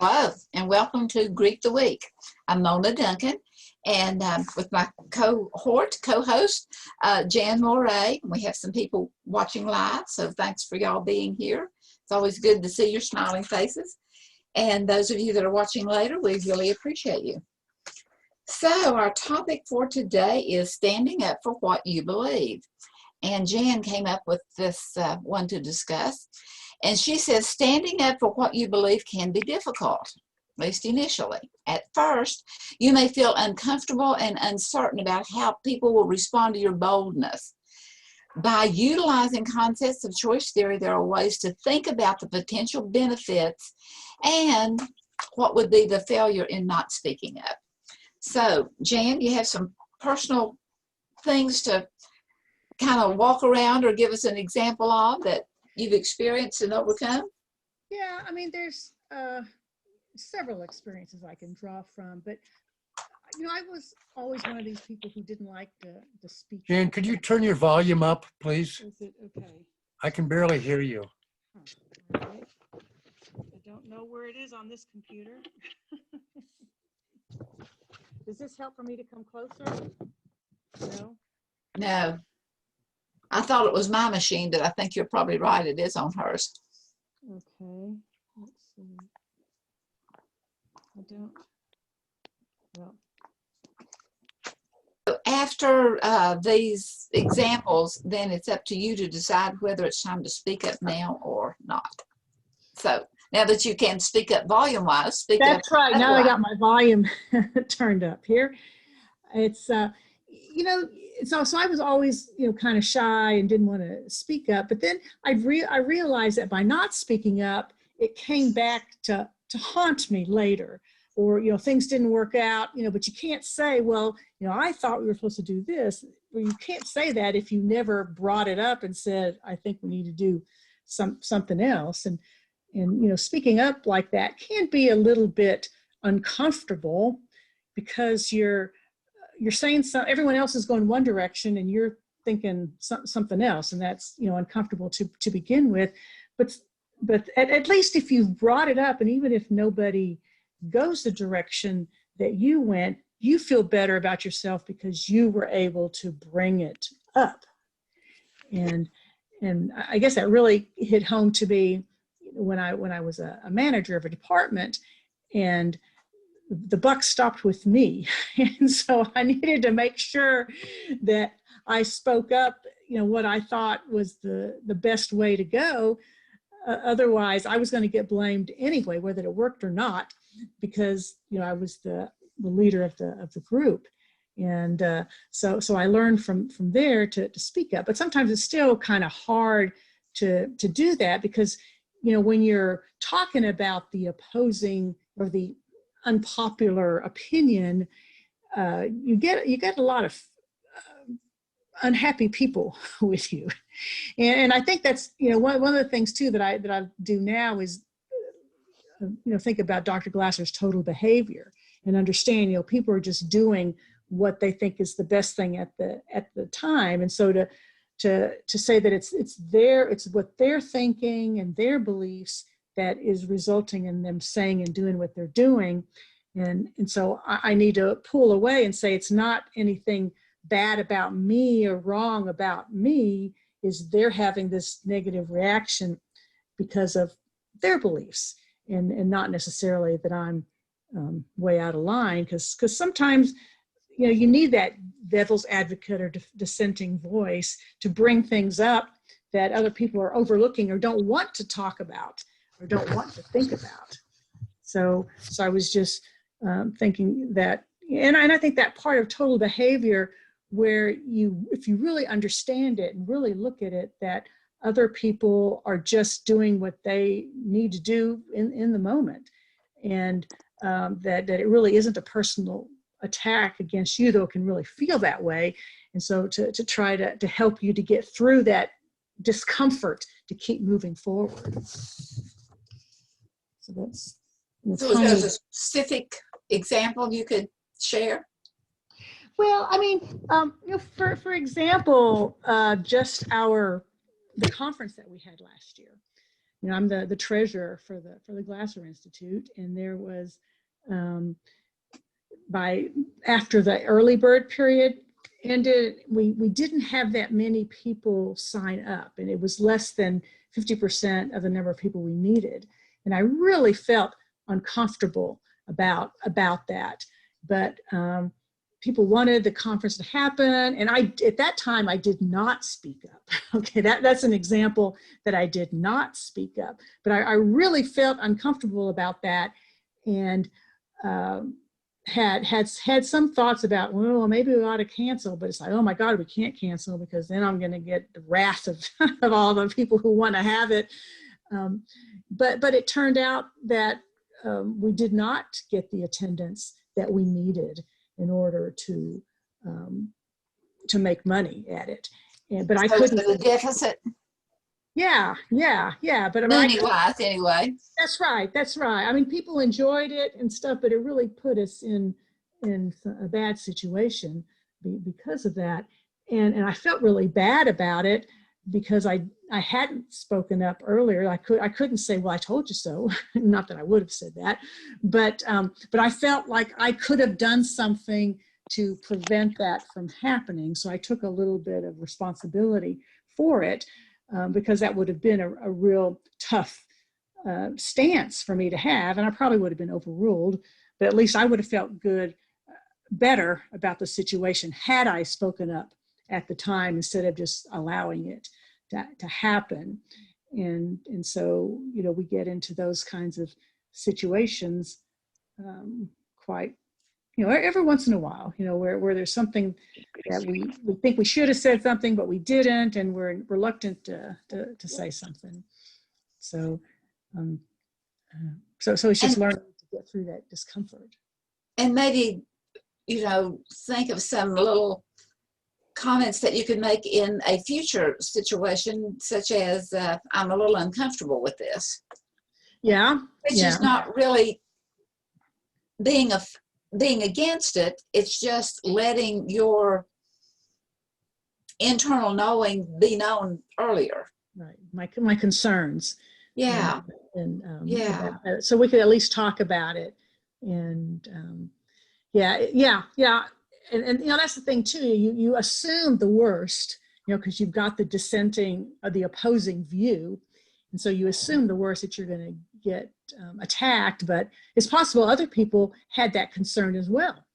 Hello, and welcome to Greet the Week. I'm Mona Duncan, and with my co-host, Jan Moray. We have some people watching live, so thanks for y'all being here. It's always good to see your smiling faces. And those of you that are watching later, we really appreciate you. So our topic for today is standing up for what you believe. And Jan came up with this one to discuss. And she says, standing up for what you believe can be difficult, at least initially. At first, you may feel uncomfortable and uncertain about how people will respond to your boldness. By utilizing concepts of choice theory, there are ways to think about the potential benefits and what would be the failure in not speaking up. So, Jan, you have some personal things to kind of walk around or give us an example of that you've experienced and overcome? Yeah, I mean, there's several experiences I can draw from, but I was always one of these people who didn't like to speak. Jan, could you turn your volume up, please? Is it okay? I can barely hear you. All right. I don't know where it is on this computer. Does this help for me to come closer? No? No. I thought it was my machine, but I think you're probably right. It is on hers. Okay. Let's see. I don't. Well. So after these examples, then it's up to you to decide whether it's time to speak up now or not. So now that you can speak up volume-wise, speak up. That's right. Now I got my volume turned up here. It's, so I was always, kind of shy and didn't want to speak up. But then I realized that by not speaking up, it came back to haunt me later. Or, things didn't work out, but you can't say, well, I thought we were supposed to do this. Well, you can't say that if you never brought it up and said, I think we need to do something else. And speaking up like that can be a little bit uncomfortable because you're saying everyone else is going one direction and you're thinking something else, and that's uncomfortable to begin with. But at least if you've brought it up, and even if nobody goes the direction that you went, you feel better about yourself because you were able to bring it up. And I guess that really hit home to me when I was a manager of a department, and the buck stopped with me. And so I needed to make sure that I spoke up, what I thought was the best way to go. Otherwise, I was going to get blamed anyway, whether it worked or not, because, I was the leader of the group. And so I learned from there to speak up. But sometimes it's still kind of hard to do that because, when you're talking about the opposing or the unpopular opinion, you get a lot of unhappy people with you, and I think that's one of the things too that I do now is think about Dr. Glasser's total behavior and understand people are just doing what they think is the best thing at the time, and so to say that it's what they're thinking and their beliefs that is resulting in them saying and doing what they're doing. And so I need to pull away and say it's not anything bad about me or wrong about me, is they're having this negative reaction because of their beliefs and not necessarily that I'm way out of line, because sometimes you need that devil's advocate or dissenting voice to bring things up that other people are overlooking or don't want to talk about or don't want to think about. So I was just thinking that, and I think that part of total behavior where if you really understand it and really look at it, that other people are just doing what they need to do in the moment, and that it really isn't a personal attack against you, though it can really feel that way. And so to try to help you to get through that discomfort to keep moving forward. So that's. So is there a specific example you could share? Well, I mean, for example, just the conference that we had last year. you know, I'm the treasurer for the Glasser Institute, and there was after the early bird period ended, we didn't have that many people sign up, and it was less than 50% of the number of people we needed. And I really felt uncomfortable about that. But people wanted the conference to happen, and at that time I did not speak up. Okay, that's an example that I did not speak up, but I really felt uncomfortable about that, and had some thoughts about, well, maybe we ought to cancel, but it's like, oh my God, we can't cancel because then I'm going to get the wrath of all the people who want to have it. But it turned out that we did not get the attendance that we needed in order to make money at it. But I couldn't. So the deficit. Yeah. But Money-wise, anyway. That's right. I mean, people enjoyed it and stuff, but it really put us in a bad situation because of that. And I felt really bad about it because I hadn't spoken up earlier. I couldn't say, well, I told you so. Not that I would have said that, but I felt like I could have done something to prevent that from happening. So I took a little bit of responsibility for it. Because that would have been a real tough stance for me to have, and I probably would have been overruled, but at least I would have felt better about the situation had I spoken up at the time instead of just allowing it to happen. And so, you know, we get into those kinds of situations quite, you know, every once in a while, you know, where there's something that we think we should have said something, but we didn't, and we're reluctant to say something. So, so it's just learning to get through that discomfort. And maybe, you know, think of some little comments that you could make in a future situation, such as, I'm a little uncomfortable with this. Yeah. Which is not really being against it. It's just letting your internal knowing be known earlier. Right. My concerns. Yeah. Yeah. So we could at least talk about it. And yeah. And you know, that's the thing too. You assume the worst, you know, because you've got the dissenting or the opposing view. And so you assume the worst, that you're going to get attacked, but it's possible other people had that concern as well.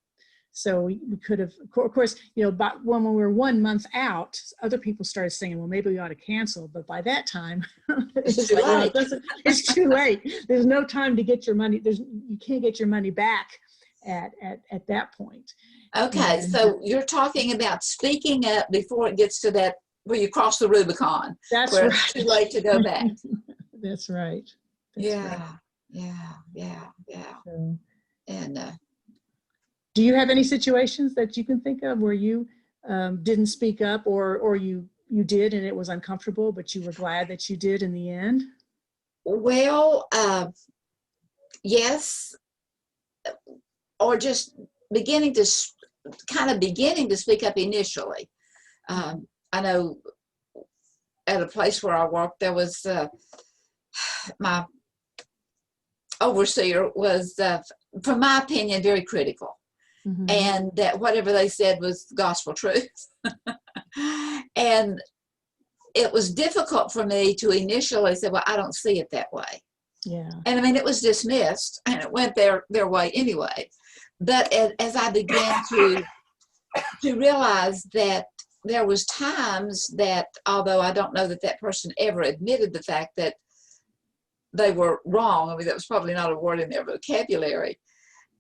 So we could have, of course, you know, but when we were 1 month out, other people started saying, well, maybe we ought to cancel. But by that time, it's too late. It's too late. There's no time to get your money. You can't get your money back at that point. Okay, so you're talking about speaking up before it gets to that where you cross the Rubicon. That's where right. It's too late to go back. That's right. Yeah. So, And do you have any situations that you can think of where you didn't speak up, or you did and it was uncomfortable, but you were glad that you did in the end? well, yes, or just beginning to speak up initially. I know at a place where I worked, there was my overseer was, from my opinion, very critical. Mm-hmm. And that whatever they said was gospel truth. And it was difficult for me to initially say, well, I don't see it that way. Yeah. And I mean, it was dismissed and it went their way anyway. But as I began to realize that there was times that, although I don't know that that person ever admitted the fact that they were wrong, I mean, that was probably not a word in their vocabulary,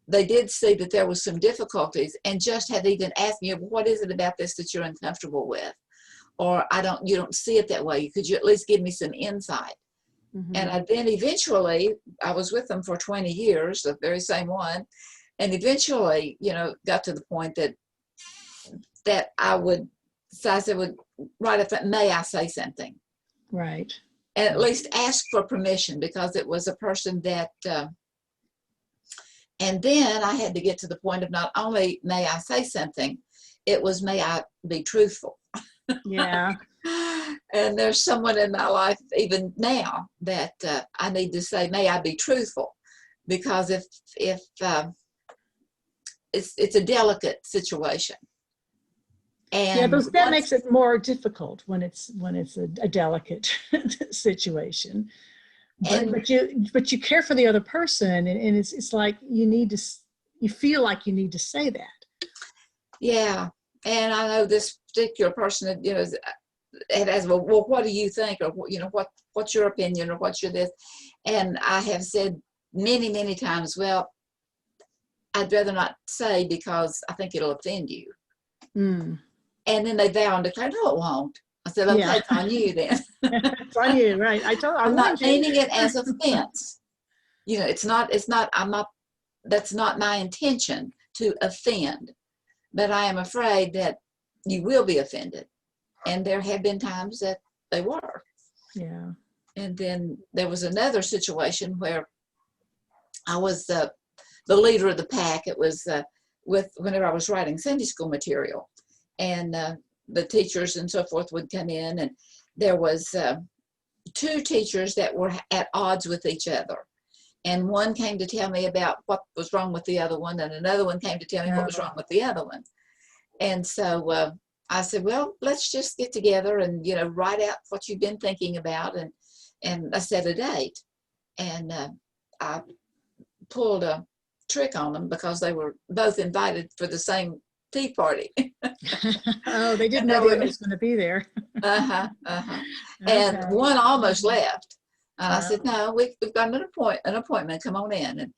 they did see that there was some difficulties and just had even asked me, what is it about this that you're uncomfortable with? Or you don't see it that way. Could you at least give me some insight? Mm-hmm. And then eventually, I was with them for 20 years, the very same one. And eventually, you know, got to the point that I said, right up that, may I say something? Right. And at least ask for permission, because it was a person that, and then I had to get to the point of not only may I say something, it was may I be truthful. Yeah. And there's someone in my life even now that I need to say, may I be truthful, because if it's a delicate situation. And Yeah, that makes it more difficult when it's a delicate situation. But you care for the other person, and it's like you feel like you need to say that. Yeah, and I know this particular person that it has, well, what do you think, or what's your opinion, or what's your this, and I have said many times, well, I'd rather not say because I think it'll offend you. Mm. And then they vow and declare, no, it won't. I said, okay, it's on you then. It's on you, right? I'm not meaning it as offense. It's not, that's not my intention to offend, but I am afraid that you will be offended. And there have been times that they were. Yeah. And then there was another situation where I was the leader of the pack. It was whenever I was writing Sunday school material, and the teachers and so forth would come in, and there was two teachers that were at odds with each other. And one came to tell me about what was wrong with the other one, and another one came to tell me what was wrong with the other one. And so I said, well, let's just get together and, write out what you've been thinking about, and I set a date. And I pulled a trick on them because they were both invited for the same tea party. Oh, they didn't know the other was going to be there. Okay. And one almost left. And I said, no, we've got an appointment. Come on in. And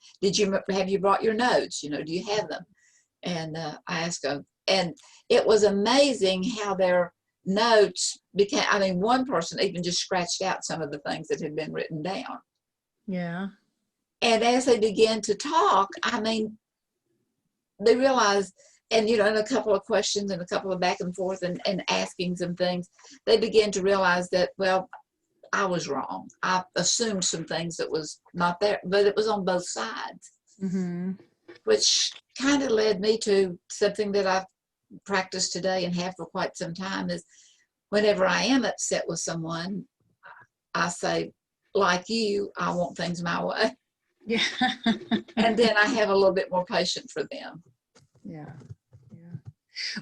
have you brought your notes? Do you have them? And I asked them, and it was amazing how their notes became, one person even just scratched out some of the things that had been written down. Yeah. And as they began to talk, they realized, and in a couple of questions and a couple of back and forth and asking some things, they began to realize that, well, I was wrong. I assumed some things that was not there, but it was on both sides, which kind of led me to something that I've practiced today and have for quite some time, is whenever I am upset with someone, I say, like you, I want things my way. Yeah. And then I have a little bit more patience for them. Yeah.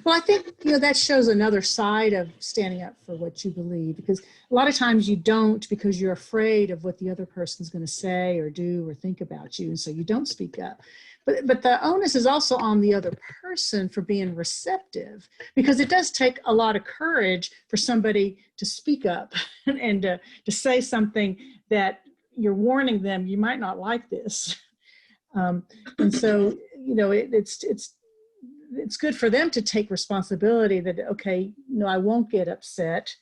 Well, I think, that shows another side of standing up for what you believe, because a lot of times you don't, because you're afraid of what the other person's going to say or do or think about you. And so you don't speak up. But the onus is also on the other person for being receptive, because it does take a lot of courage for somebody to speak up and to say something that you're warning them, you might not like this. And so, it's good for them to take responsibility that, okay, no, I won't get upset.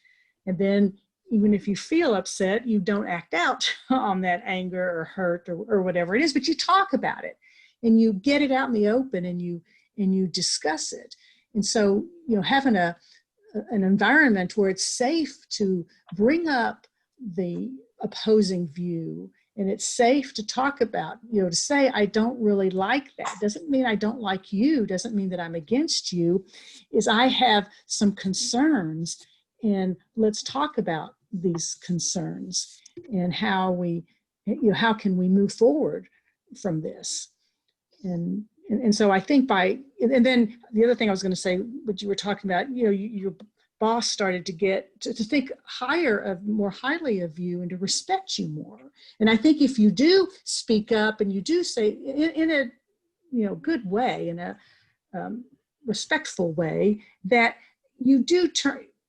And then even if you feel upset, you don't act out on that anger or hurt or whatever it is, but you talk about it and you get it out in the open and you discuss it. And so, having an environment where it's safe to bring up the opposing view, and it's safe to talk about, to say, I don't really like that. Doesn't mean I don't like you, doesn't mean that I'm against you, is I have some concerns, and let's talk about these concerns and how can we move forward from this. And so I think and then the other thing I was going to say, what you were talking about, your boss started to think more highly of you and to respect you more. And I think if you do speak up and you do say in a good way, in a respectful way, that you do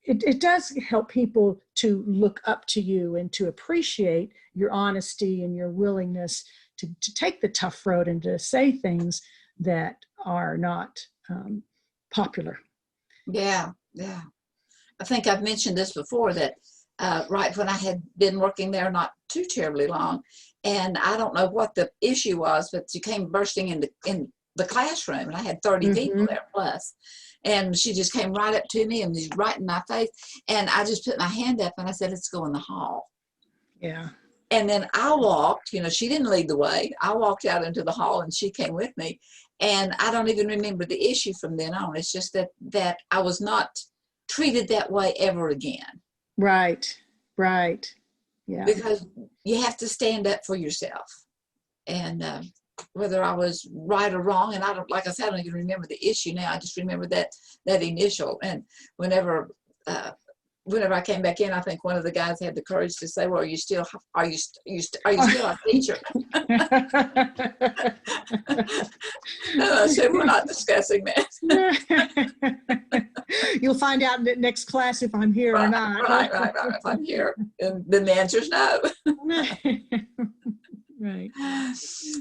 it does help people to look up to you and to appreciate your honesty and your willingness to take the tough road and to say things that are not popular. Yeah. I think I've mentioned this before, that right when I had been working there not too terribly long, and I don't know what the issue was, but she came bursting in the classroom, and I had 30 people there plus, and she just came right up to me and was right in my face, and I just put my hand up and I said, let's go in the hall. Yeah. And then I walked, she didn't lead the way. I walked out into the hall and she came with me, and I don't even remember the issue from then on. It's just that I was not treated that way ever again. Right. Right. Yeah. Because you have to stand up for yourself. And whether I was right or wrong, and I don't, like I said, I don't even remember the issue now. I just remember that initial. And whenever I came back in, I think one of the guys had the courage to say, "Well, are you still our teacher?" No, I said, "We're not discussing that." You'll find out in the next class if I'm here or not. Right. If I'm here, and then the answer's no. Right.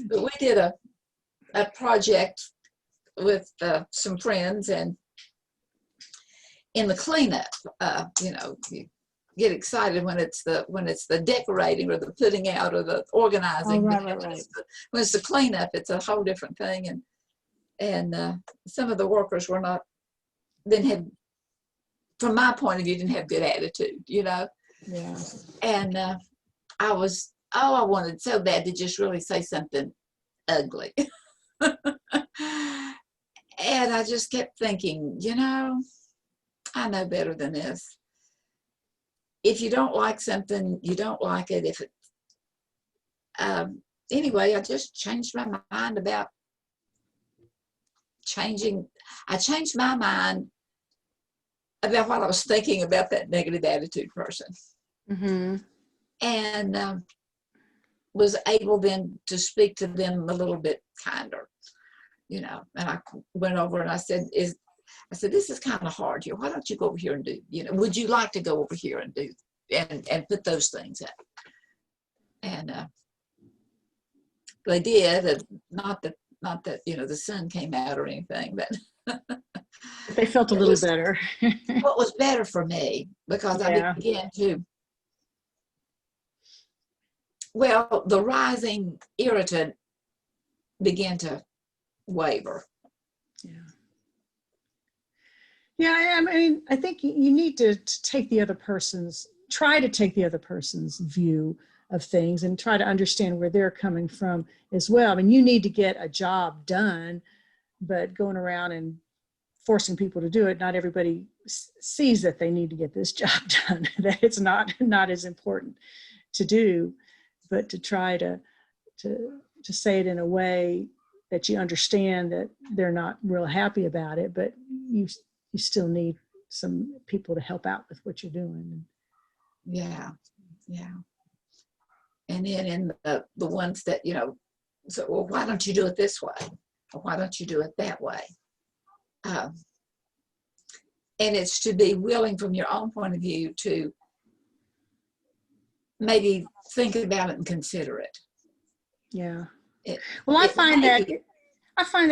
But we did a project with some friends, and in the cleanup, you get excited when it's the decorating or the putting out or the organizing. Oh, right. When it's the cleanup, it's a whole different thing. And some of the workers didn't have, from my point of view, didn't have good attitude, Yeah. And I wanted so bad to just really say something ugly. And I just kept thinking, I know better than this. If you don't like something, you don't like it. Anyway, I just changed my mind about I changed my mind about what I was thinking about that negative attitude person. Mm-hmm. And was able then to speak to them a little bit kinder, and I went over and I said, this is kind of hard here. Why don't you go over here and do, would you like to go over here and do, and put those things up? And they did. And not that the sun came out or anything, but they felt a little better. What was better for me, because I began to, the rising irritant began to waver. Yeah, I mean, I think you need to try to take the other person's view of things and try to understand where they're coming from as well. I mean, you need to get a job done, but going around and forcing people to do it, not everybody sees that they need to get this job done, that it's not as important to do, but to try to say it in a way that you understand that they're not real happy about it, but you still need some people to help out with what you're doing. Yeah. And then in the ones that, so, well, why don't you do it this way? Or why don't you do it that way? And it's to be willing from your own point of view to maybe think about it and consider it. Yeah. I find that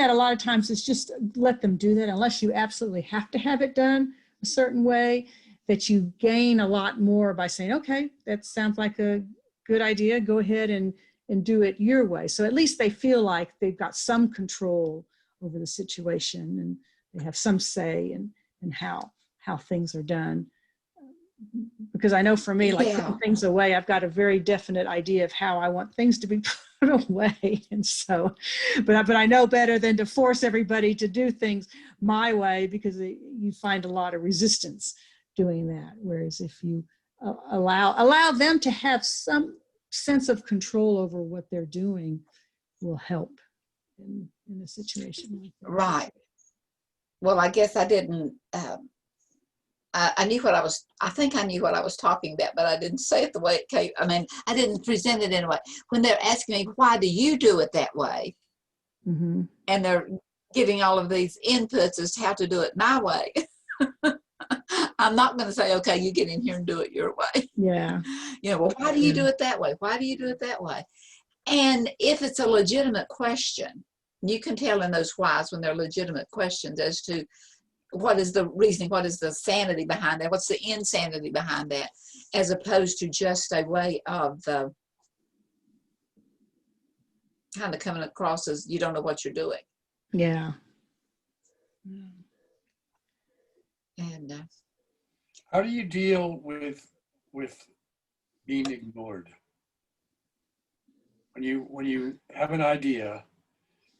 a lot of times it's just let them do that, unless you absolutely have to have it done a certain way, that you gain a lot more by saying, okay, that sounds like a good idea. Go ahead and do it your way. So at least they feel like they've got some control over the situation and they have some say in how things are done. Because I know for me, putting things away, I've got a very definite idea of how I want things to be put away. And so, but I know better than to force everybody to do things my way, because you find a lot of resistance doing that. Whereas if you allow them to have some sense of control over what they're doing, will help in a situation like that. Right. Well, I guess I didn't. I knew I think I knew what I was talking about, but I didn't say it the way it came. I mean, I didn't present it in a way. When they're asking me, why do you do it that way? Mm-hmm. And they're giving all of these inputs as to how to do it my way. I'm not going to say, okay, you get in here and do it your way. Yeah. Well, why do you do it that way? Why do you do it that way? And if it's a legitimate question, you can tell in those whys when they're legitimate questions as to what is the reasoning, what is the sanity behind that, what's the insanity behind that, as opposed to just a way of kind of coming across as you don't know what you're doing. Yeah. And how do you deal with being ignored? When you have an idea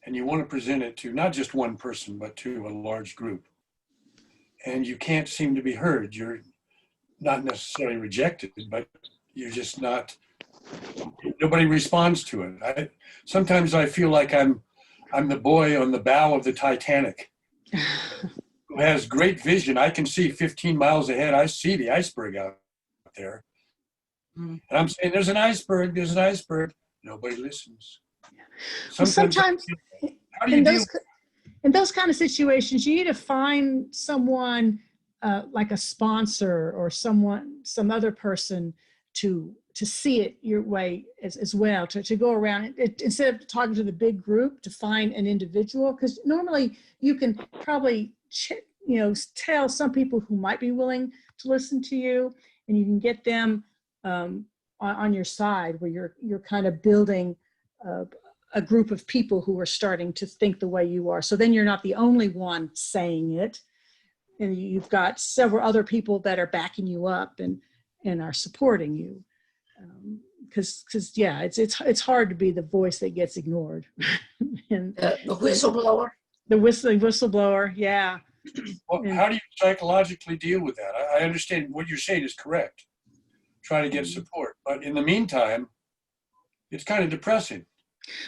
and you want to present it to not just one person, but to a large group, and you can't seem to be heard. You're not necessarily rejected, but you're just not, nobody responds to it. Sometimes I feel like I'm the boy on the bow of the Titanic who has great vision. I can see 15 miles ahead. I see the iceberg out there. And I'm saying, there's an iceberg, there's an iceberg. Nobody listens. Well, sometimes how do you deal? In those kind of situations, you need to find someone like a sponsor or some other person to see it your way as well, to go around it, instead of talking to the big group, to find an individual, because normally you can probably tell some people who might be willing to listen to you, and you can get them on your side, where you're kind of building a group of people who are starting to think the way you are. So then you're not the only one saying it, and you've got several other people that are backing you up and are supporting you. Because yeah, it's hard to be the voice that gets ignored. And the whistleblower. The whistleblower, yeah. Well, how do you psychologically deal with that? I understand what you're saying is correct. Try to get support, but in the meantime, it's kind of depressing.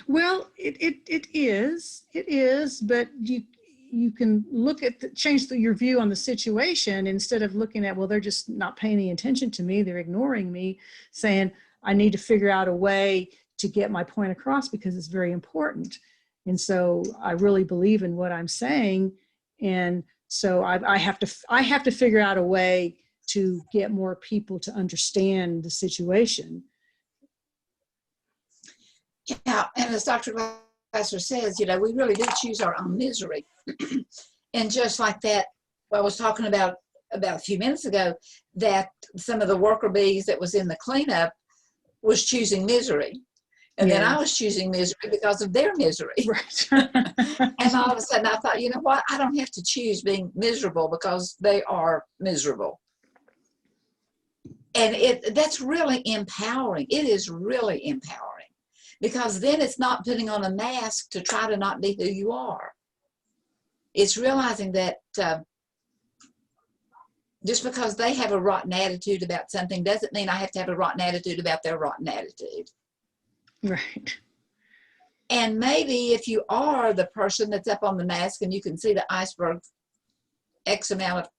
Well, it is, but you can look at change your view on the situation, instead of looking at, well, they're just not paying any attention to me, they're ignoring me, saying I need to figure out a way to get my point across because it's very important. And so I really believe in what I'm saying, and so I have to figure out a way to get more people to understand the situation. Yeah, and as Dr. Glasser says, we really do choose our own misery. And just like that, I was talking about a few minutes ago, that some of the worker bees that was in the cleanup was choosing misery. And then I was choosing misery because of their misery. Right. And all of a sudden I thought, you know what? I don't have to choose being miserable because they are miserable. And that's really empowering. It is really empowering, because then it's not putting on a mask to try to not be who you are. It's realizing that just because they have a rotten attitude about something doesn't mean I have to have a rotten attitude about their rotten attitude. Right. And maybe if you are the person that's up on the mask and you can see the iceberg X amount of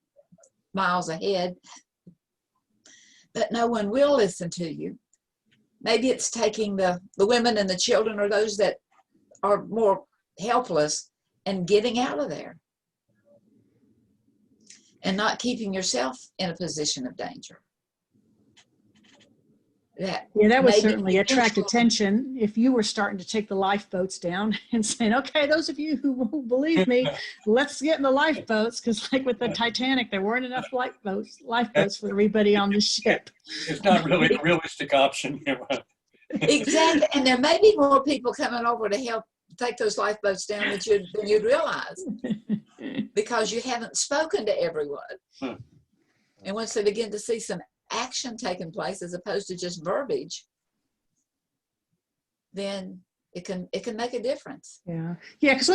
miles ahead, but no one will listen to you. Maybe it's taking the women and the children, or those that are more helpless, and getting out of there and not keeping yourself in a position of danger. That would certainly attract attention if you were starting to take the lifeboats down and saying, okay, those of you who won't believe me, let's get in the lifeboats, because like with the Titanic, there weren't enough lifeboats for everybody on the ship. It's not really a realistic option. Exactly. And there may be more people coming over to help take those lifeboats down than you'd realize, because you haven't spoken to everyone. And once they begin to see some action taking place as opposed to just verbiage, then it can make a difference. Yeah, because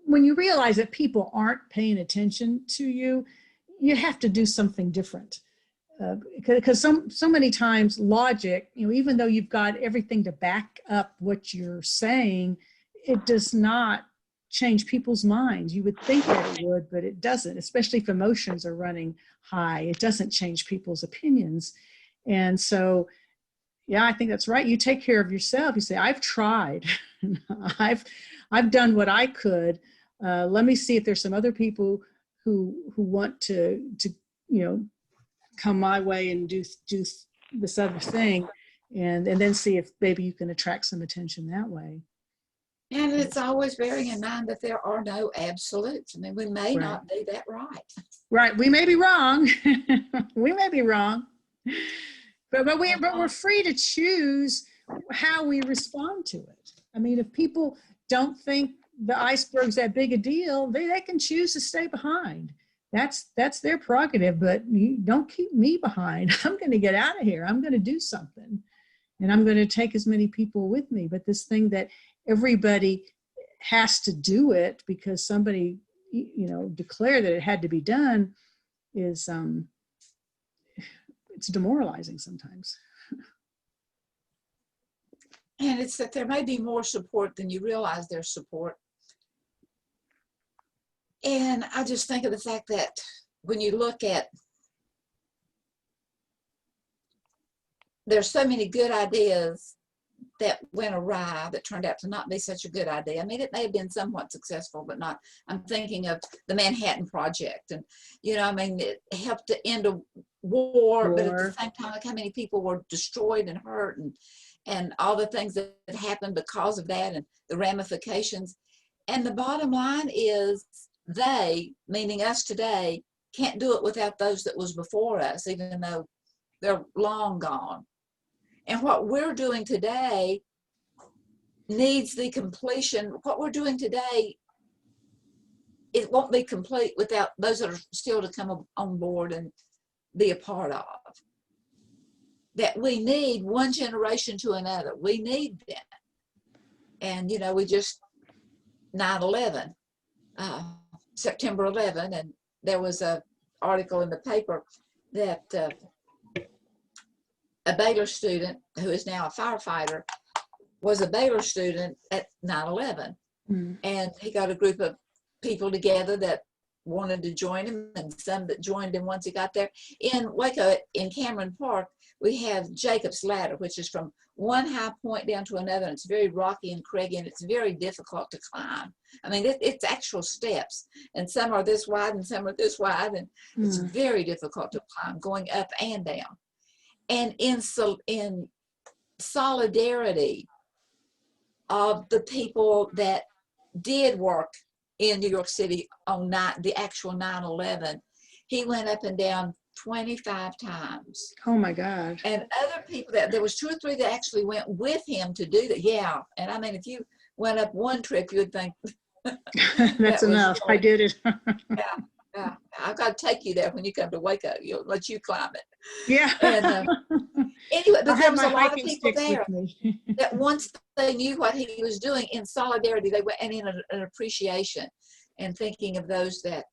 when you realize that people aren't paying attention to you, you have to do something different. Because so many times logic, even though you've got everything to back up what you're saying, it does not change people's minds. You would think that it would, but it doesn't, especially if emotions are running high. It doesn't change people's opinions. And so, yeah, I think that's right. You take care of yourself. You say, I've tried. I've done what I could. Let me see if there's some other people who want to come my way and do this other thing, and then see if maybe you can attract some attention that way. And it's always bearing in mind that there are no absolutes. I mean, we may not do that right. Right. We may be wrong. We may be wrong. But we're free to choose how we respond to it. I mean, if people don't think the iceberg's that big a deal, they can choose to stay behind. That's their prerogative, but you don't keep me behind. I'm going to get out of here. I'm going to do something, and I'm going to take as many people with me. But this thing that everybody has to do it because somebody, you know, declare that it had to be done is, it's demoralizing sometimes. And it's that there may be more support than you realize there's support. And I just think of the fact that when you look at, there's so many good ideas that went awry that turned out to not be such a good idea. I mean, it may have been somewhat successful, but not. I'm thinking of the Manhattan Project, and you know, I mean, it helped to end a war, but at the same time, look how many people were destroyed and hurt, and all the things that happened because of that, and the ramifications. And the bottom line is, they, meaning us today, can't do it without those that was before us, even though they're long gone. And what we're doing today needs the completion. What we're doing today, it won't be complete without those that are still to come on board and be a part of. That we need one generation to another. We need them. And, you know, we just, 9/11, September 11, and there was an article in the paper that a Baylor student who is now a firefighter was a Baylor student at 9/11. And he got a group of people together that wanted to join him, and some that joined him once he got there. In Waco, in Cameron Park, we have Jacob's Ladder, which is from one high point down to another, and it's very rocky and craggy, and it's very difficult to climb. I mean, it's actual steps, and some are this wide and some are this wide, and it's very difficult to climb, going up and down. And in solidarity of the people that did work in New York City on the actual 9/11, he went up and down 25 times. Oh my God. And other people, there was 2 or 3 that actually went with him to do that. Yeah. And I mean, if you went up one trip, you would think that's enough. I did it. Yeah. I've got to take you there when you come to Waco. You'll let you climb it. Yeah. And anyway, but there was a lot of hiking people sticks there with me. that once they knew what he was doing, in solidarity, they went, and in an appreciation, and thinking of those that,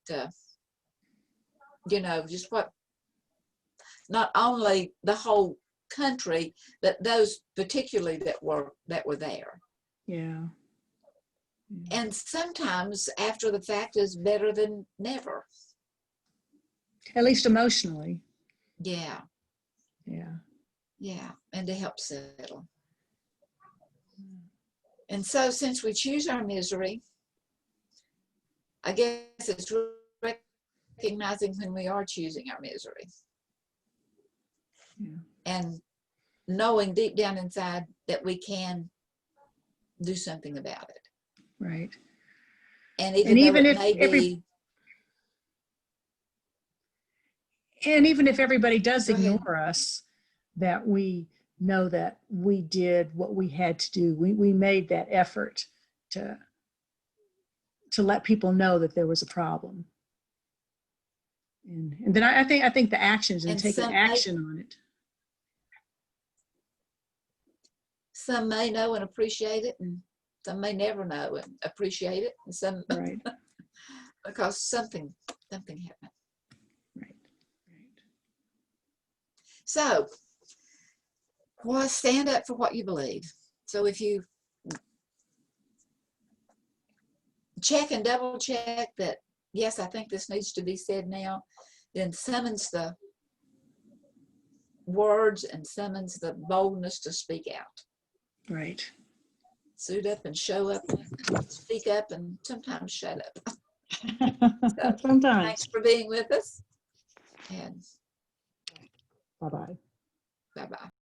you know, just what, not only the whole country, but those particularly that were there. Yeah. And sometimes after the fact is better than never. At least emotionally. Yeah. Yeah. Yeah. And to help settle. And so since we choose our misery, I guess it's recognizing when we are choosing our misery. Yeah. And knowing deep down inside that we can do something about it. Right. And even if everybody does ignore us, that we know that we did what we had to do. We made that effort to let people know that there was a problem. And then I think the actions and taking action on it. Some may know and appreciate it, and some may never know and appreciate it, and some right. because something happened. Right. So, well, stand up for what you believe. So if you check and double check that, yes, I think this needs to be said now, then summons the words and summons the boldness to speak out. Right. Suit up and show up, and speak up, and sometimes shut up. So, sometimes. Thanks for being with us. And bye-bye. bye-bye.